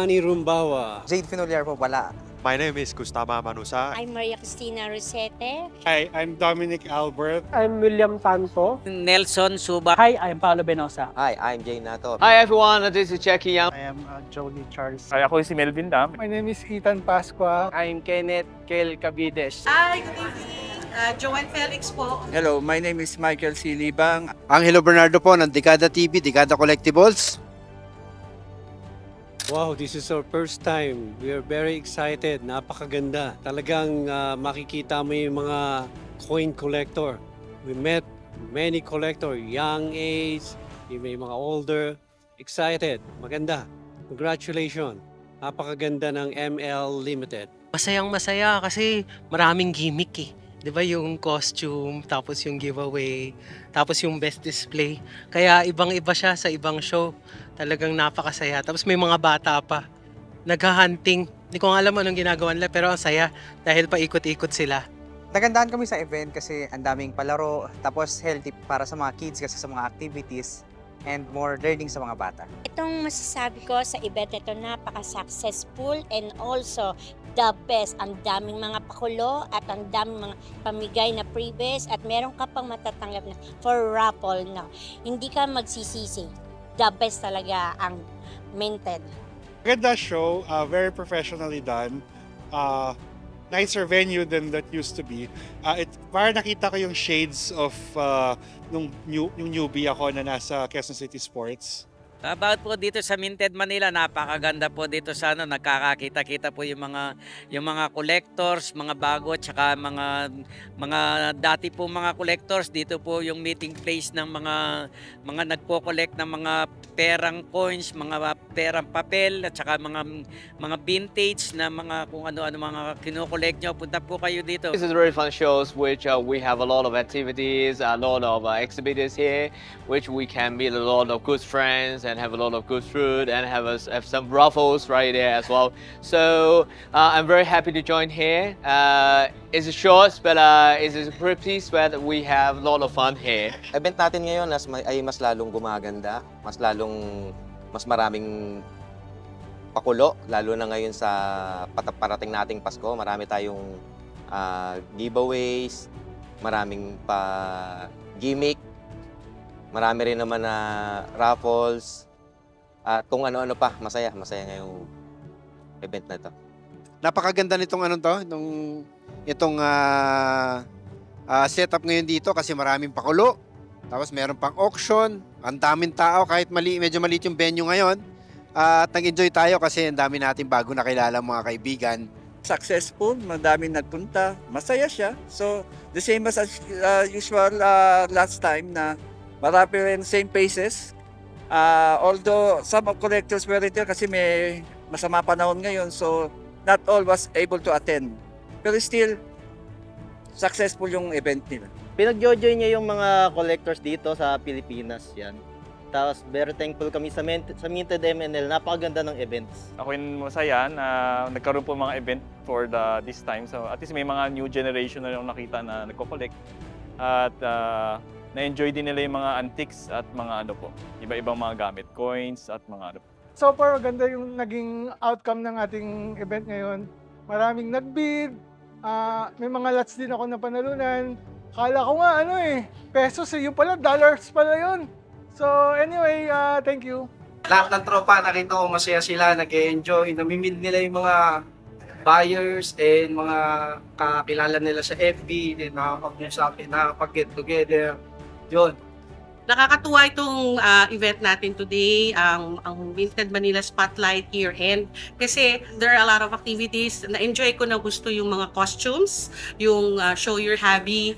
Johnny Rumbawa. Jade Finoliar po pala. My name is Gustavo Manusa. I'm Maria Cristina Rosete. Hi, I'm Dominic Albert. I'm William Tanto. Nelson Suba. Hi, I'm Paolo Benosa. Hi, I'm Jay Nato. Hi everyone, this is Jackie Yang. I am Johnny Charles. Hi, ako si Melvin Dam. My name is Ethan Pasqua. I'm Kenneth Kel Cabides. Hi, good evening. Joanne Felix po. Hello, my name is Michael Silibang. Angelo Bernardo po ng Dekada TV, Dekada Collectibles. Wow, this is our first time. We are very excited. Napakaganda. Talagang makikita mo yung mga coin collector. We met many collector, young age, may mga older. Excited. Maganda. Congratulations. Napakaganda ng ML Limited. Masayang masaya kasi maraming gimmick eh. 'Di ba yung costume, tapos yung giveaway, tapos yung best display. Kaya ibang-iba siya sa ibang show. Talagang napakasaya. Tapos may mga bata pa. Nagha-hunting. Hindi ko nga alam anong ginagawa nila pero ang saya dahil paikot-ikot sila. Nagandaan kami sa event kasi ang daming palaro. Tapos healthy para sa mga kids kasi sa mga activities. And more learning sa mga bata. Itong masasabi ko sa event ito, napaka-successful and also the best. Ang daming mga pakulo at ang daming mga pamigay na freebies at meron ka pang matatanggap na for raffle na. Hindi ka magsisisi. The best talaga ang Minted. Ganda show, very professionally done. Nicer venue than that used to be. Parang nakita ko yung shades of yung newbie ako na nasa Quezon City Sports. About po dito sa Minted Manila, napakaganda po dito sa nakakakita-kita po yung mga collectors, mga bago at saka mga dati po mga collectors. Dito po yung meeting place ng mga nagko-collect ng mga perang coins, mga perang papel at saka mga vintage na mga kung ano-ano mga kino-collect nyo. Punta po kayo dito. This is really fun shows which we have a lot of activities, a lot of exhibitors here which we can meet a lot of good friends and have a lot of good food and have some raffles right there as well. So I'm very happy to join here. It's short but it's a pretty but we have a lot of fun here. Event natin ngayon ay mas lalong gumaganda, mas maraming pakulo, lalo na ngayon sa parating nating Pasko. Marami tayong giveaways, maraming pa gimmick, marami rin naman na raffles, at kung ano-ano pa. Masaya ngayong event na ito. Napakaganda nitong itong setup ngayon dito kasi maraming pakulo. Tapos meron pang auction, ang daming tao kahit medyo maliit yung venue ngayon. At nag-enjoy tayo kasi ang dami nating bago nakilala mga kaibigan. Successful, madaming nagpunta, masaya siya. So, the same as usual last time na marami rin same faces. Although some of collectors were there kasi may masama panahon ngayon, so not all was able to attend. Pero still, successful yung event nila. Pinag-join niya yung mga collectors dito sa Pilipinas yan. Tapos very thankful kami sa Minted MNL. Napakaganda ng events. Ako yung masaya na nagkaroon po mga event for this time. So at least may mga new generation na yung nakita na nagko-collect. At na-enjoy din nila yung mga antiques at mga iba-ibang mga gamit, coins at mga So far, maganda yung naging outcome ng ating event ngayon. Maraming nag-bid. May mga lots din ako na panalunan. Kala ko nga pesos yung pala, dollars pala yun. So anyway, thank you. Lahat ng tropa, nakita ko masaya sila, nag-enjoy. Namimid nila yung mga buyers and mga kakilala nila sa FB, then nakapag-get together. Yun. Nakakatuwa itong event natin today, ang Minted Manila Spotlight year-end. Kasi there are a lot of activities. Na-enjoy ko na gusto yung mga costumes, yung show your hobby.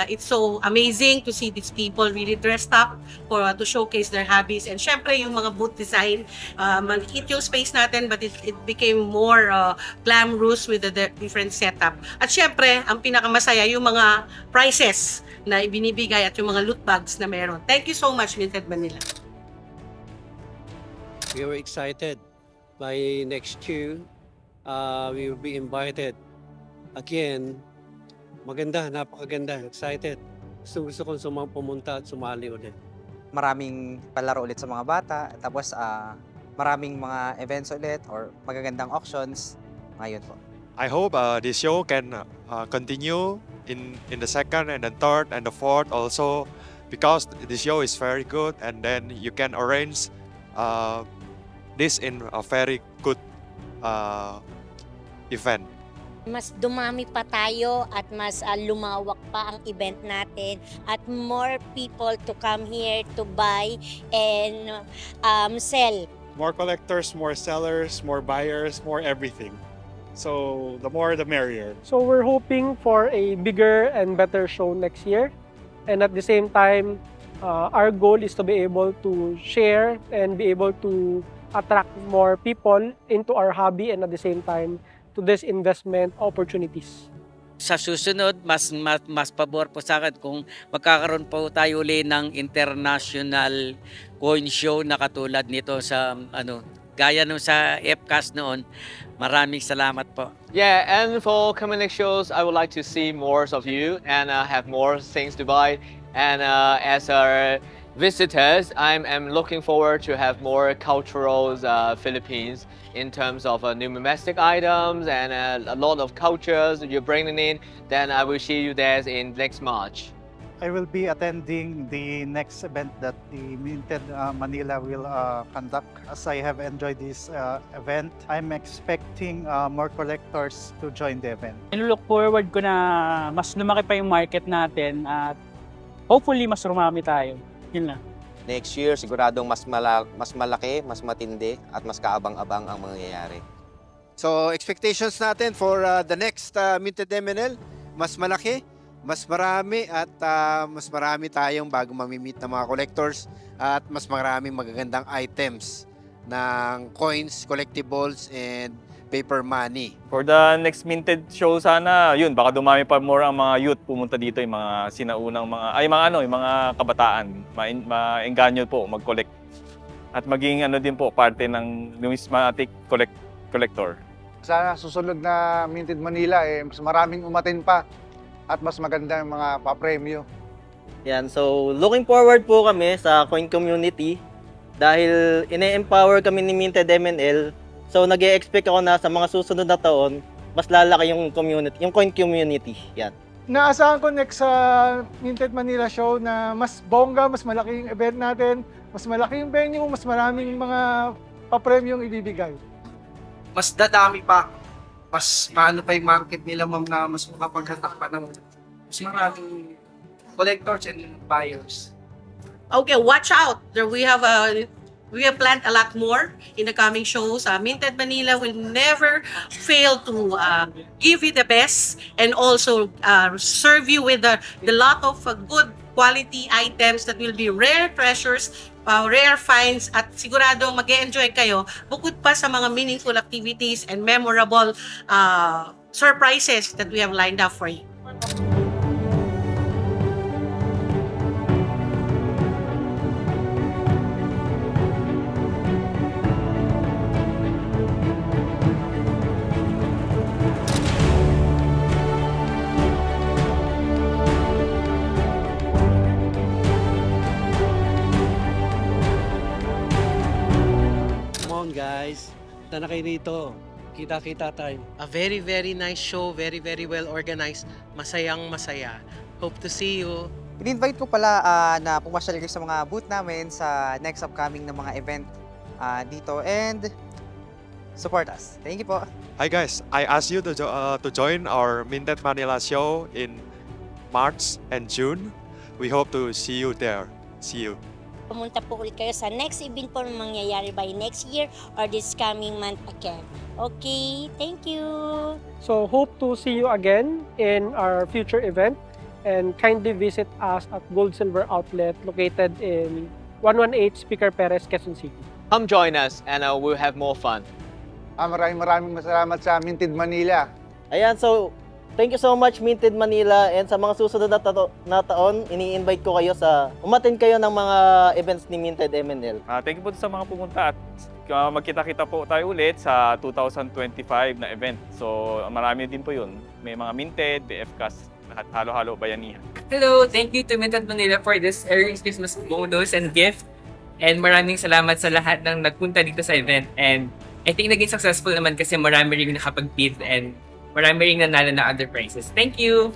It's so amazing to see these people really dressed up to showcase their hobbies. And syempre yung mga booth design, maliit yung space natin but it became more glamorous with the different setup. At syempre, ang pinakamasaya yung mga prizes na ibinibigay at yung mga loot bags na meron. Thank you so much, Minted Manila. We are excited. By next year, we will be invited again. Maganda, napakaganda. Excited. Gusto kong pumunta at sumali ulit. Maraming palaro ulit sa mga bata. Tapos maraming mga events ulit or magagandang auctions. Ngayon po. I hope this show can continue in the second and the third and the fourth also, because the show is very good, and then you can arrange this in a very good event. Mas dumami pa tayo at mas lumawak pa ang event natin at more people to come here to buy and sell. More collectors, more sellers, more buyers, more everything. So the more the merrier. So we're hoping for a bigger and better show next year. And at the same time, our goal is to be able to share and be able to attract more people into our hobby, and at the same time to this investment opportunities. Sa susunod, mas pabor po sa akin kung magkakaroon po tayo uli ng international coin show na katulad nito sa gaya nung sa FCAS noon. Maraming salamat po. Yeah, and for coming next shows, I would like to see more of you and have more things to buy. And as our visitors, I'm looking forward to have more cultural Philippines in terms of numismatic items and a lot of cultures you're bringing in. Then I will see you there in next March. I will be attending the next event that the Minted Manila will conduct. As I have enjoyed this event, I'm expecting more collectors to join the event. Look forward ko na mas lumaki pa yung market natin at hopefully mas rumami tayo. Yun lang. Next year, siguradong mas malaki, mas matindi, at mas kaabang-abang ang mangyayari. So, expectations natin for the next Minted MNL, mas malaki, mas marami, at mas marami tayong bago mamimit ng mga collectors, at mas maraming magagandang items ng coins, collectibles, and paper money. For the next Minted show sana, yun, baka dumami pa more ang mga youth pumunta dito, yung mga sinaunang yung mga kabataan, maengganyo po mag-collect. At maging din po parte ng numismatic collector. Sana susunod na Minted Manila mas maraming umatin pa at mas maganda yung mga papremyo. Yan, so looking forward po kami sa coin community dahil ine-empower kami ni Minted MNL. So nag-e-expect ako na sa mga susunod na taon, mas lalaki yung community, yung coin community. Yan. Naasahan ko next sa Minted Manila show na mas bongga, mas malaki yung event natin, mas malaki yung venue, mas maraming mga papremyong ibibigay. Mas dadami pa. Mas maano pa yung market nila, ma'am, na mas makapaghatak pa ng mas maraming collectors and buyers. Okay, watch out. We have planned a lot more in the coming shows. Minted Manila will never fail to give you the best and also serve you with a lot of good quality items that will be rare treasures, rare finds, at siguradong mag-e-enjoy kayo bukod pa sa mga meaningful activities and memorable surprises that we have lined up for you. Guys, punta na kayo dito. Kita-kita tayo. A very, very nice show. Very, very well organized. Masayang masaya. Hope to see you. In-invite ko pala na pumasyal kayo sa mga booth namin sa next upcoming na mga event dito and support us. Thank you po. Hi guys, I ask you to join our Minted Manila show in March and June. We hope to see you there. See you. Pumunta po ulit kayo sa next event po na mangyayari by next year or this coming month again. Okay, thank you. So hope to see you again in our future event, and kindly visit us at Gold Silver Outlet located in 118 Speaker Perez, Quezon City. Come join us and we'll have more fun. Maraming salamat sa Minted Manila. Ayan, so thank you so much Minted Manila, and sa mga susunod na taon, ini-invite ko kayo umattend kayo ng mga events ni Minted MNL. Thank you po sa mga pumunta at magkita-kita po tayo ulit sa 2025 na event. So marami din po yun. May mga Minted, BFCAS, lahat halo-halo bayanihan. Hello, thank you to Minted Manila for this early Christmas bonus and gift. And maraming salamat sa lahat ng nagpunta dito sa event. And I think naging successful naman kasi marami rin nakapag-bid and marami rin nanalo na other prizes. Thank you!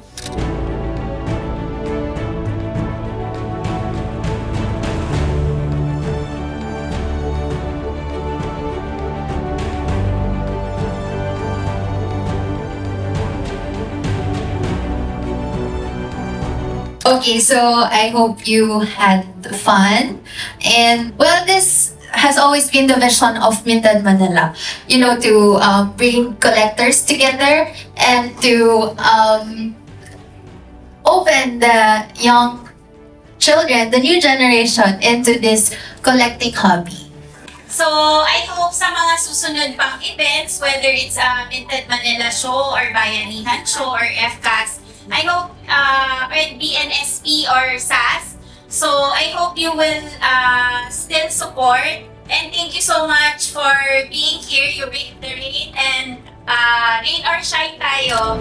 Okay, so I hope you had fun. And well, this has always been the vision of Minted Manila, you know, to bring collectors together and to open the young children, the new generation, into this collecting hobby. So, I hope sa mga susunod pang events, whether it's a Minted Manila show or Bayanihan show or FCAS, I hope, or BNSP or SAS. So, I hope you will still support. And thank you so much for being here. You reiterate and rain or shine tayo.